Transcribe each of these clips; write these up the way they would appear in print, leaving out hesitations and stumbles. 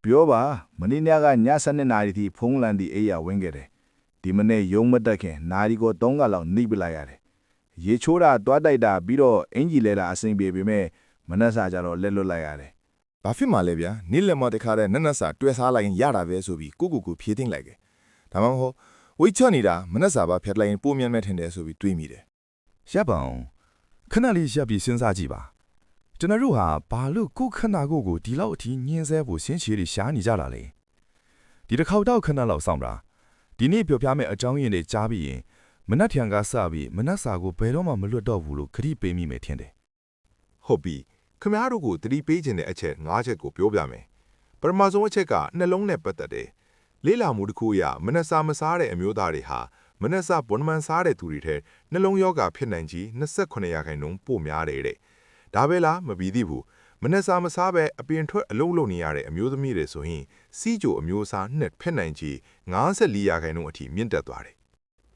ပြောပါမင်းညာကည7နာရီထိဖုံးလန်ဒီအေးရဝင်ခဲ့တယ်ဒီမနေ့ရုံမတက်ခင်နာရီကို3ကလောက်နှိပ်ပလိုက်ရတယ်ရေချိုးတာတွားတိုက်တာပြီးတော့အင်ကြီးလဲတာအဆင်ပြေပေမဲ့မနှက်စာကြတော့လက်လွတ်လိုက်ရတယ် ဘာဖြစ်မှလဲဗျာနေ့လက်မတခါတဲ့နက်နက်စာတွဲစားလိုက်ရင်ရတာပဲဆိုပြီးကိုဖြေးသိမ့်လိုက်တယ်ဒါမှမဟုတ်ဝိတ်ချနေတာမနှက်စာပါဖြတ်လိုက်ရင်ပိုမြန်မဲ့ထင်တယ်ဆိုပြီးတွေးမိတယ် ရပ်ပါအောင်ခဏလေးရပ်ပြီးစဉ်းစားကြည့်ပါကျွန်တော်တို့ဟာဘာလို့ကိုယ်ခန္ဓာကိုယ်ကိုဒီလောက်အထိညှင်းဆဲဖို့ရှင်းရှည်တွေရှားနေကြတာလဲဒီတစ်ခေါက်တော့ခဏလောက်စောင့်တာဒီနေ့ပြောပြမယ့်အကြောင်းရင်းတွေကြားပြီးရင်မနှက်ထံကစပြီးမနှက်စာကိုဘယ်တော့မှမလွတ်တော့ဘူးလို့ခရီးပေးမိမယ်ထင်တယ် ဟုတ်ပြီခမားတို့ကိုတတိပေးခြင်းတဲ့အချက်၅ချက်ကိုပြောပြမယ်ပထမဆုံးအချက်ကနှလုံးနဲ့ပတ်သက်တယ်လေးလာမှုတစ်ခုအရမနှက်စာမစားတဲ့အမျိုးသားတွေဟာမနှက်စာဘွန်မန်စားတဲ့သူတွေထဲနှလုံးရောဂါဖြစ်နိုင်ကြီး28%ပိုများတယ်တဲ့ဒါပဲလားမပြီးသေးဘူးမနှက်စာမစားပဲအပြင်ထွက်အလုံးလုံးနေရတဲ့အမျိုးသမီးတွေဆိုရင်စီးကြိုအမျိုးအစားနှစ်ဖြစ်နိုင်ကြီး54%အထိမြင့်တက်သွားတယ်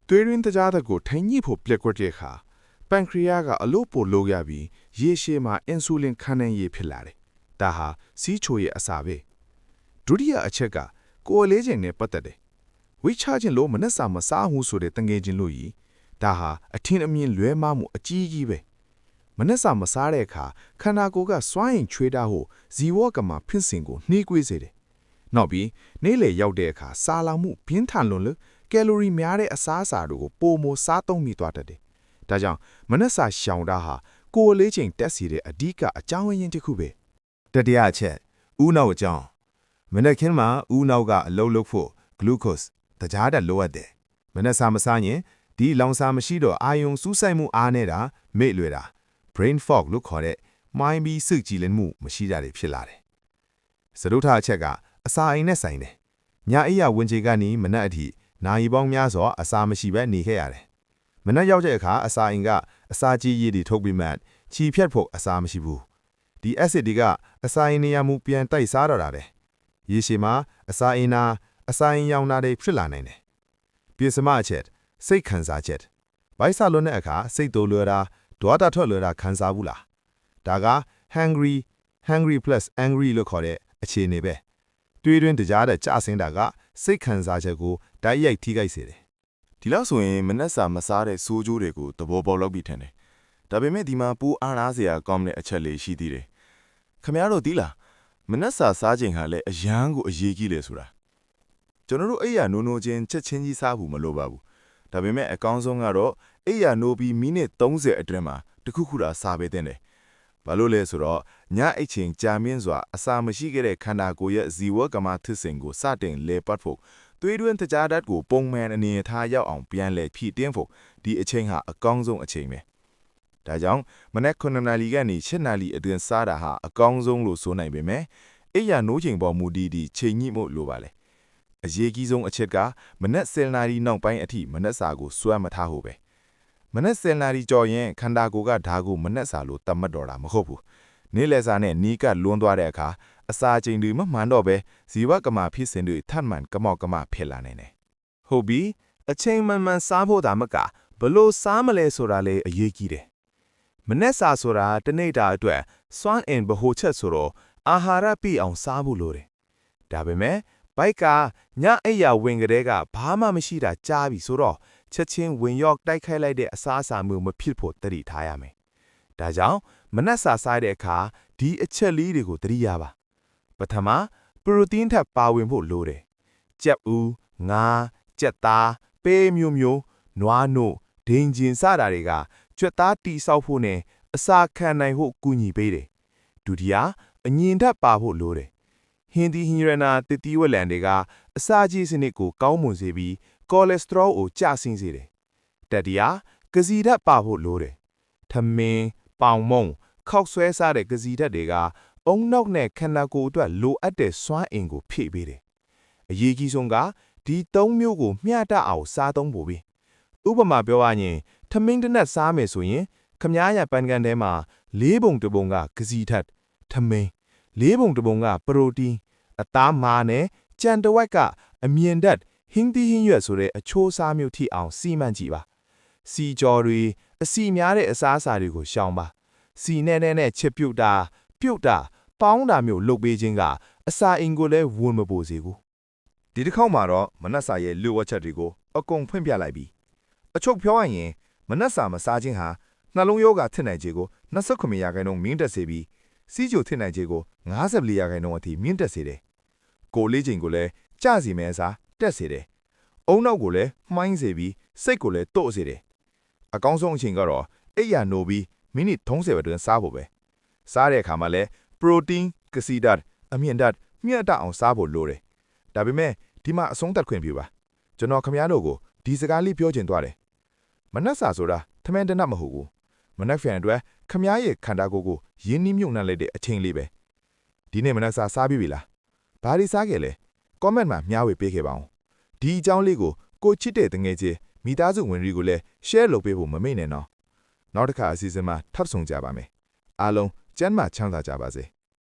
သွေးရင်းတကြားတဲ့ကိုထိန်ညှိဖို့ပလက်ကွက်တဲ့အခါပန်ခရီယာကအလို့ပိုလို့ရပြီးရေရှည်မှာအင်ဆူလင်ခံနိုင်ရဖြစ်လာတယ်ဒါဟာစီးချိုရဲ့အစာပဲဒုတိယအချက်ကကိုယ်လေးချိန်နဲ့ပတ်သက်တယ်ဝိချခြင်းလို့မနှက်စာမစားဘူးဆိုတဲ့တငယ်ချင်းလို့ကြီးဒါဟာအထင်အမြင်လွဲမှားမှုအကြီးကြီးပဲမနှက်စာမစားတဲ့အခါခန္ဓာကိုယ်ကစွမ်းရင်ချွေးတာဟိုဇီဝကမှာဖြစ်စဉ်ကိုနှေးကွေးစေတယ်နောက်ပြီးနေ့လေရောက်တဲ့အခါစာလောင်မှုပြင်းထန်လွန်းလို့ကယ်လိုရီများတဲ့အစားအစာတွေကိုပိုမိုစားသုံးမိသွားတတ်တယ်ဒါကြောင့်မနှက်စာရှောင်တာဟာကိုယ်လေးချိန်တက်စီတဲ့အဓိကအကြောင်းရင်းတစ်ခုပဲတတိယအချက်ဦးနှောက်အကြောင်းမနှက်ခင်းမှာဦးနှောက်ကအလုံးလုံးဖို့ဂလူကို့စ်တကြားတက်လိုအပ်တယ်မနှက်စာမစားရင်ဒီလောင်စာမရှိတော့အာယုံစူးစိုက်မှုအားနေတာမေ့လွယ်တာ brain fog လို့ခေါ်တဲ့မိုင်းပြီးสึกကြည်လင်မှုမရှိတာတွေဖြစ်လာတယ်စရုထအချက်ကအစာအိမ်နဲ့ဆိုင်တယ်ညအိယာဝင်ခြေကနေမနှက်အထိနာရီပေါင်းများစွာအစာမရှိဘဲနေခဲ့ရတယ်မနှက်ရောက်တဲ့အခါအစာအိမ်ကအစာကြီးရည်တွေထုတ်ပြီးမှချီဖြတ်ဖို့အစာမရှိဘူးဒီ acid တွေကအစာအိမ်နေရာမှုပြန်တိုက်စားတော့တာပဲရေရှည်မှာအစာအိမ်နာအစာအိမ်ရောင်နာတွေဖြစ်လာနိုင်တယ်ပြင်စမအချက်စိတ်ခံစားချက်ဘိုက်ဆာလွန်တဲ့အခါစိတ်တိုးလွယ်တာဒွါတာထွက်လွယ်တာခံစားဘူးလားဒါက hungry plus angry လို့ခေါ်တဲ့အခြေအနေပဲတွေးတွင်းတကြားတဲ့ကြဆင်းတာကစိတ်ခံစားချက်ကိုတိုက်ရိုက်ထိခိုက်စေတယ်ဒီလောက်ဆိုရင်မနှက်စာမစားတဲ့စိုးကျိုးတွေကိုသဘောပေါက်လောက်ပြီးထင်တယ်ဒါပေမဲ့ဒီမှာပူအားနာစရာကောင်းတဲ့အချက်လေးရှိသေးတယ်ခင်ဗျားတို့သိလားမနှက်စာစားခြင်းဟာလည်းအရန်ကိုအရေးကြီးလေဆိုတာကျွန်တော်တို့အိယာနိုးနိုးချင်းချက်ချင်းကြီးစားဖို့မလိုပါဘူးဒါပေမဲ့အကောင်းဆုံးကတော့အိယာနိုးပြီးမိနစ်30အတွင်းမှာတခုခုတာစားပေးတဲ့တယ်ဘာလို့လဲဆိုတော့ညအိတ်ချင်းကြာမြင့်စွာအစာမရှိခဲ့တဲ့ခန္ဓာကိုယ်ရဲ့ဇီဝကမ္မသစ်စင်ကိုစတင်လေပတ်ဖို့သွေးတွင်းတကြားဓာတ်ကိုပုံမှန်အနေထားရောက်အောင်ပြန်လဲဖြည့်တင်းဖို့ဒီအချိန်ဟာအကောင်းဆုံးအချိန်ပဲဒါကြောင့်မနက်9နာရီကနေ10နာရီအတွင်းစားတာဟာအကောင်းဆုံးလို့ဆိုနိုင်ပေမဲ့အိယာနိုးချိန်ပေါ်မူတည်ပြီးချိန်ညှိမှုလိုပါလေအရေးကြီးဆုံးအချက်ကမနက်10နာရီနောက်ပိုင်းအထိမနက်စာကိုစွမ်းမထားဖို့ပဲမနက်10နာရီကျော်ရင်ခန္ဓာကိုယ်ကဓာတ်ကိုမနက်စာလို့သတ်မှတ်တော်တာမဟုတ်ဘူးနေ့လယ်စာနဲ့နီးကပ်လွန်းသွားတဲ့အခါအစာချိန်တွေမမှန်တော့ပဲဇီဝကမ္မဖြစ်စဉ်တွေထပ်မံကမောက်ကမဖြစ်လာနိုင်တယ်ဟုတ်ပြီအချိန်မှန်မှန်စားဖို့ဒါမှကဘလို့စားမလဲဆိုတာလေအရေးကြီးတယ်မနက်စာဆိုတာတနေ့တာအတွက်စွမ်းအင်ဗဟိုချက်ဆိုတော့အာဟာရပြည့်အောင်စားဖို့လိုတယ်ဒါပေမဲ့ဘိုက်ကညအိယာဝင်ကလေးကဘာမှမရှိတာကြားပြီဆိုတော့ချက်ချင်းဝင်ရောက်တိုက်ခိုက်လိုက်တဲ့အစားအစာမျိုးမဖြစ်ဖို့တတိထားရမယ်ဒါကြောင့်မနက်စာစားတဲ့အခါဒီအချက်လေးတွေကိုသတိရပါပထမပရိုတင်းထပ်ပါဝင်ဖို့လိုတယ်ကြက်ဥငါးကြက်သားပဲမျိုးမျိုးနွားနို့ဒိန်ဂျင်စတာတွေကကြွက်သားတီဆောက်ဖို့နဲ့အစာခံနိုင်ဖို့ကူညီပေးတယ်ဒုတိယအညင်ထပ်ပါဖို့လိုတယ်ဟင်းဒီဟင်းရနာတတိဝလန်တွေကအစာကြီးစနစ်ကိုကောင်းမွန်စေပြီးကိုလက်စထရောကိုကျဆင်းစေတယ်တတိယကစီဓာတ်ပါဖို့လိုတယ်ထမင်းပေါင်မုံခောက်ဆွဲစားတဲ့ကစီဓာတ်တွေကအုံနောက်နဲ့ခန္ဓာကိုယ်အတွက်လိုအပ်တဲ့စွမ်းအင်ကိုဖြည့်ပေးတယ်အရေးကြီးဆုံးကဒီ၃မျိုးကိုမျှတအောင်စားသုံးဖို့ပဲဥပမာပြောရရင်ထမင်းတစ်နက်စားမယ်ဆိုရင်ခမားရပန်ကန်ထဲမှာ၄ပုံတစ်ပုံကကစီဓာတ်ထမင်း၄ပုံတစ်ပုံကပရိုတင်းအသားမာနဲ့ကြံတစ်ဝက်ကအမြင့်ဓာတ်ဟင်းသီးဟင်းရွက်ဆိုတဲ့အချိုးအစားမျိုးထိအောင်စီမံကြည့်ပါစီကြော်တွေအစီများတဲ့အစားအစာတွေကိုရှောင်ပါစီနဲ့ချစ်ပြုတ်တာ ပေါင်းတာမျိုးလုပ်ပေးခြင်းကအစာအိမ်ကိုလည်းဝန်မပိုစေဘူး ဒီတစ်ခေါက်မှာတော့မနက်စာရဲ့လူဝတ်ချက်တွေကိုအကုန်ဖွင့်ပြလိုက်ပြီအချုပ်ပြောရရင်မနက်စာမစားခြင်းဟာနှလုံးရောဂါထစ်နိုင်ခြေကို29%မြင့်တက်စေပြီးစီးချိုထစ်နိုင်ခြေကို54%အထိမြင့်တက်စေတယ်ကိုလေးချိန်ကိုလည်းကျစီမဲအစားတက်စေတယ်အုံနောက်ကိုလည်းမှိုင်းစေပြီးစိတ်ကိုလည်းတော့စေတယ်အကောင်းဆုံးအချိန်ကတော့အိပ်ယာနိုးပြီးမိနစ်30အတွင်းစားဖို့ပဲစားတဲ့အခါမှာလည်းပရိုတင်းကစီဓာတ်အမြင့်ဓာတ်မြင့်တက်အောင်စားဖို့လိုတယ်ဒါပေမဲ့ဒီမှာအဆုံးသတ်ခွင့်ပြုပါကျွန်တော်ခမရတို့ကိုဒီစကားလေးပြောချင်သွားတယ်မနှက်စာဆိုတာထမင်းတနတ်မဟုတ်ဘူးမနှက်ဖန်အတွက်ခမရရဲ့ခန္ဓာကိုယ်ကိုရင်းနှီးမြုပ်နှံလိုက်တဲ့အချိန်လေးပဲဒီနေ့မနှက်စာစားပြီးပြီလားဘာတွေစားခဲ့လဲ comment မှာမျှဝေပေးခဲ့ပါဦးဒီအကြောင်းလေးကိုချစ်တဲ့တငယ်ချင်းမိသားစုဝင်တွေကိုလည်း share လုပ်ပေးဖို့မမေ့နဲ့နော်နောက်တစ်ခါအစီအစဉ်မှာထပ်ဆုံကြပါမယ်အားလုံးကျမ်းမာချမ်းသာကြပါစေ